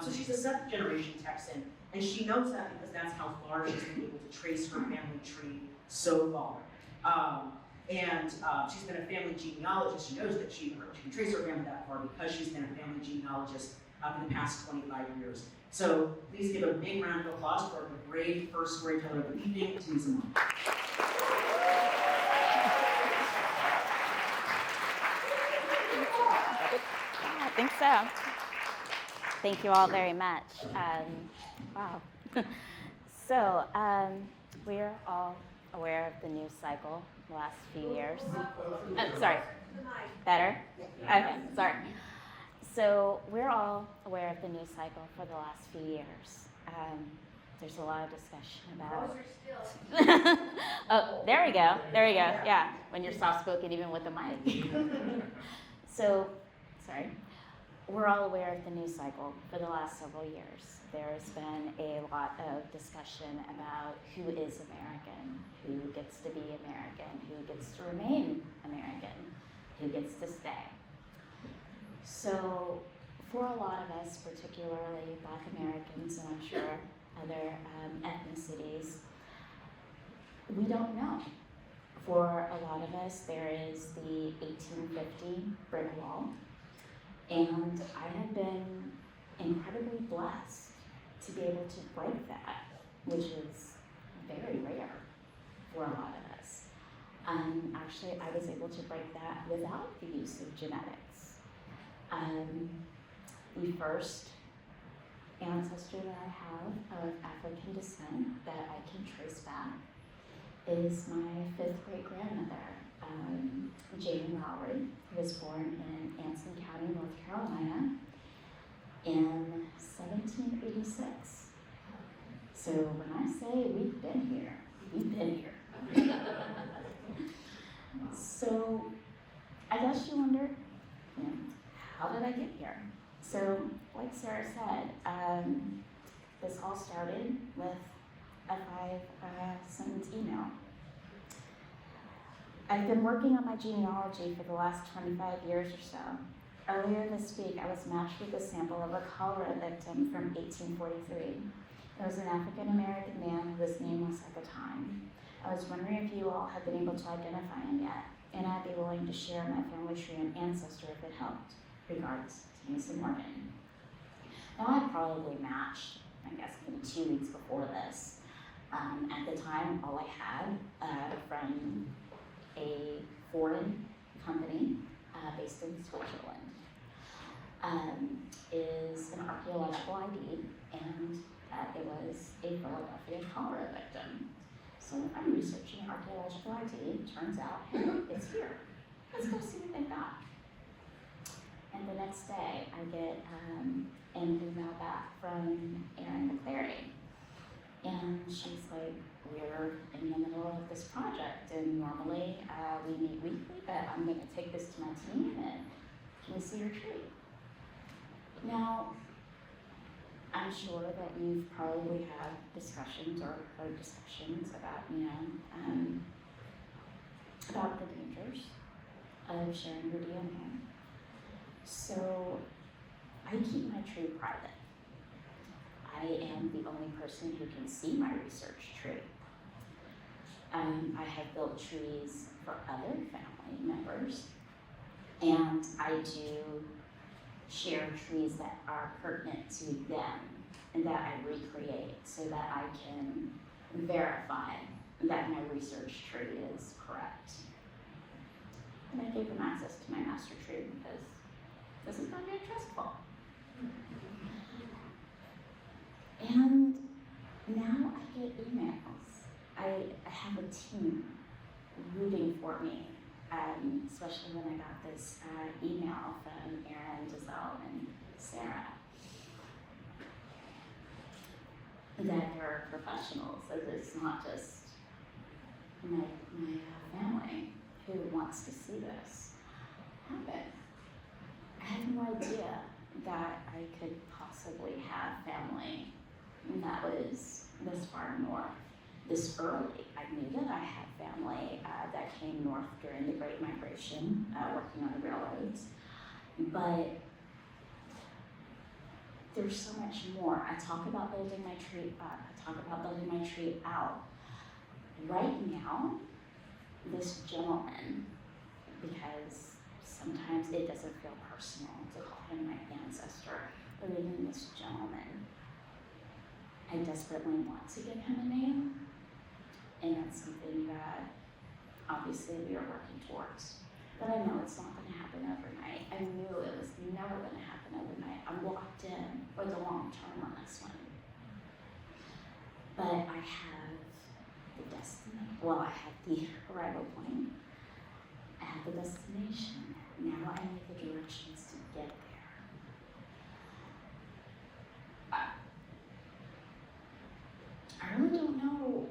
So she's a seventh generation Texan, and she knows that because that's how far she's been able to trace her family tree so far. She's been a family genealogist. She knows that she can trace her family that far because she's been a family genealogist for the past 25 years. So please give a big round of applause for the brave first storyteller of the evening, Tynessa Morgan. I think so. Thank you all very much. Wow. So we're all aware of the news cycle the last few years. Sorry. Better? Okay, sorry. So we're all aware of the news cycle for the last few years. There's a lot of discussion about... Oh, there we go. There we go. Yeah, when you're soft-spoken even with the mic. So, sorry. We're all aware of the news cycle for the last several years. There's been a lot of discussion about who is American, who gets to be American, who gets to remain American, who gets to stay. So for a lot of us, particularly Black Americans, and I'm sure other ethnicities, we don't know. For a lot of us, there is the 1850 brick wall, and I have been incredibly blessed to be able to break that, which is very rare for a lot of us. Actually, I was able to break that without the use of genetics. The first ancestor that I have of African descent that I can trace back is my fifth great grandmother, Jane Lowry, who was born in Anson County, North Carolina in 1786. So when I say we've been here, we've been here. So I guess you wonder, how did I get here? So like Sarah said, this all started with a 5-sentence email. I've been working on my genealogy for the last 25 years or so. Earlier this week, I was matched with a sample of a cholera victim from 1843. It was an African-American man who was nameless at the time. I was wondering if you all have been able to identify him yet, and I'd be willing to share my family tree and ancestor if it helped. Regards, Tynessa Morgan. Now, I probably matched, I guess, maybe 2 weeks before this. At the time, all I had from a foreign company based in Switzerland is an archaeological ID, and it was a Philadelphia cholera victim. So I'm researching archaeological ID. Turns out, hey, it's here. Let's go see what they've got. And the next day, I get an email back from Erin McClary. And she's like, we're in the middle of this project, and normally we meet weekly, but I'm going to take this to my team, and can we see your tree? Now, I'm sure that you've probably had discussions or heard discussions about, about the dangers of sharing your DNA. So I keep my tree private. I am the only person who can see my research tree. I have built trees for other family members, and I do share trees that are pertinent to them and that I recreate so that I can verify that my research tree is correct. And I gave them access to my master tree because this is not very trustful. And now I get emails. I have a team rooting for me, especially when I got this email from Erin, Giselle, and Sarah, that they're professionals, that it's not just my family who wants to see this happen. I had no idea that I could possibly have family that was this far north, this early. I knew that I had family that came north during the Great Migration, working on the railroads. But there's so much more. I talk about building my tree up. I talk about building my tree out. Right now, this gentleman, because sometimes it doesn't feel personal to call him my ancestor, but even this gentleman, I desperately want to give him a name, and that's something that obviously we are working towards. But I know it's not going to happen overnight. I knew it was never going to happen overnight. I'm locked in for the long term on this one. But I have the destiny. Well, I have the arrival point. I have the destination. Now I need the directions to get there. I really don't know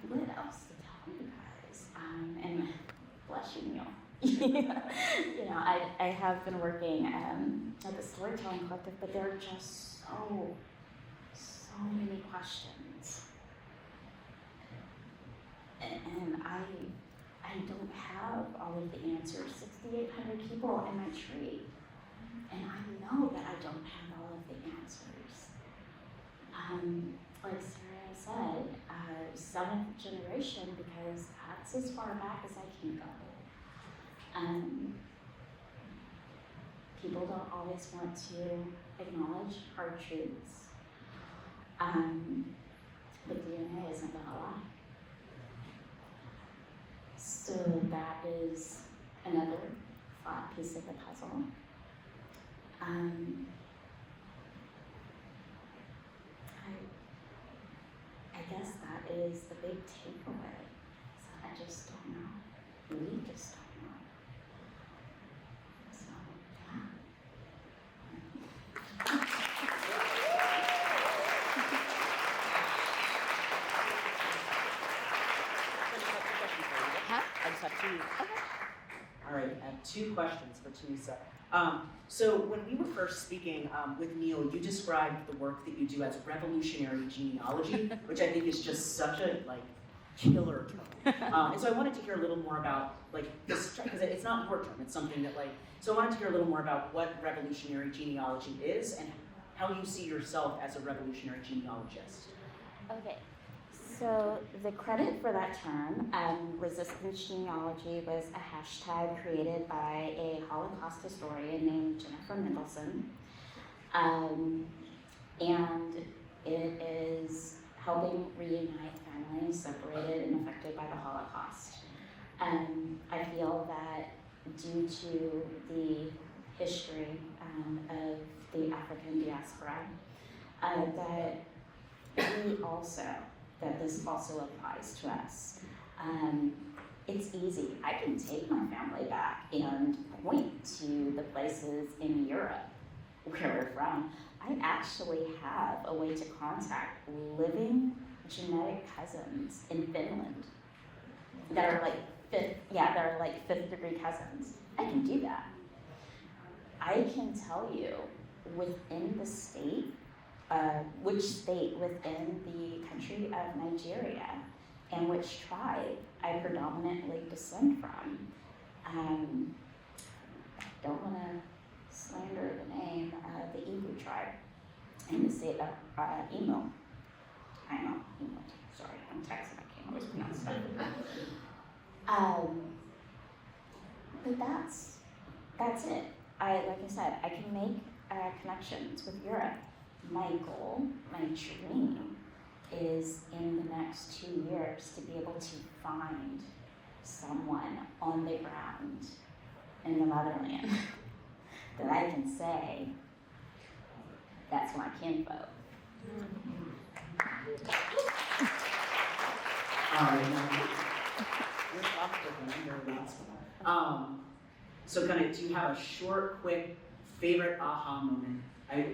what else to tell you guys. And blushing, you know, I have been working at the Storytelling Collective, but there are just so many questions. And I don't have all of the answers. 6,800 people in my tree. And I know that I don't have all of the answers. Like Sarah said, 7th generation, because that's as far back as I can go. People don't always want to acknowledge hard truths. But DNA isn't gonna lie. So that is another flat piece of the puzzle. I guess that is the big takeaway. So I just don't know. We just don't know. So, I just have two. Okay. All right, I have two questions for Tynessa. So when we were first speaking with Neil, you described the work that you do as revolutionary genealogy, which I think is just such a killer term. And so I wanted to hear a little more about this, because it's not your term, it's something that so I wanted to hear a little more about what revolutionary genealogy is and how you see yourself as a revolutionary genealogist. Okay. So the credit for that term, resistance genealogy, was a hashtag created by a Holocaust historian named Jennifer Mickelson. And it is helping reunite families separated and affected by the Holocaust. I feel that due to the history of the African diaspora, that this also applies to us. It's easy. I can take my family back and point to the places in Europe where we're from. I actually have a way to contact living genetic cousins in Finland that are fifth degree cousins. I can do that. I can tell you within the state, which state within the country of Nigeria and which tribe I predominantly descend from. I don't want to slander the name of the Igbo tribe in the state of Imo. I know, Imo. Sorry, I'm Texan, I can't always pronounce that. But that's it. Like I said, I can make connections with Europe. My goal, my dream, is in the next 2 years to be able to find someone on the ground in the motherland that I can say, that's my kinfolk. So do you have a short, quick, favorite aha moment?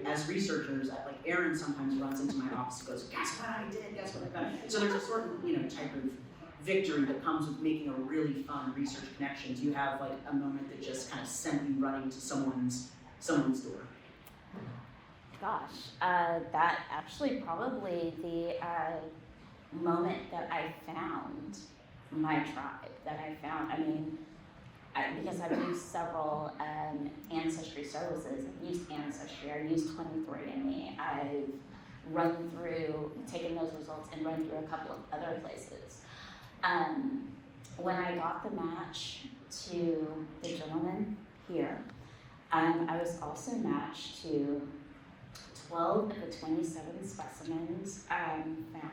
As researchers, Aaron sometimes runs into my office and goes, guess what I did, guess what I found. So there's a certain, type of victory that comes with making a really fun research connection. Do you have a moment that just kind of sent you running to someone's door? Gosh, that actually probably the moment that I found my tribe, I mean, because I've used several ancestry services. I've used Ancestry, I've used 23andMe, I've taken those results and run through a couple of other places. When I got the match to the gentleman here, I was also matched to 12 of the 27 specimens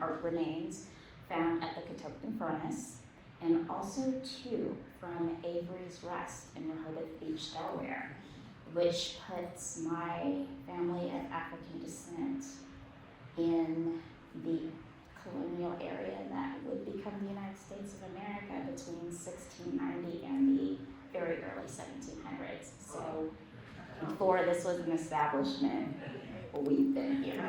or remains found at the Catoctin Furnace, and also 2 from Avery's Rest in Rehoboth Beach, Delaware, which puts my family of African descent in the colonial area that would become the United States of America between 1690 and the very early 1700s. So before this was an establishment, we've been here.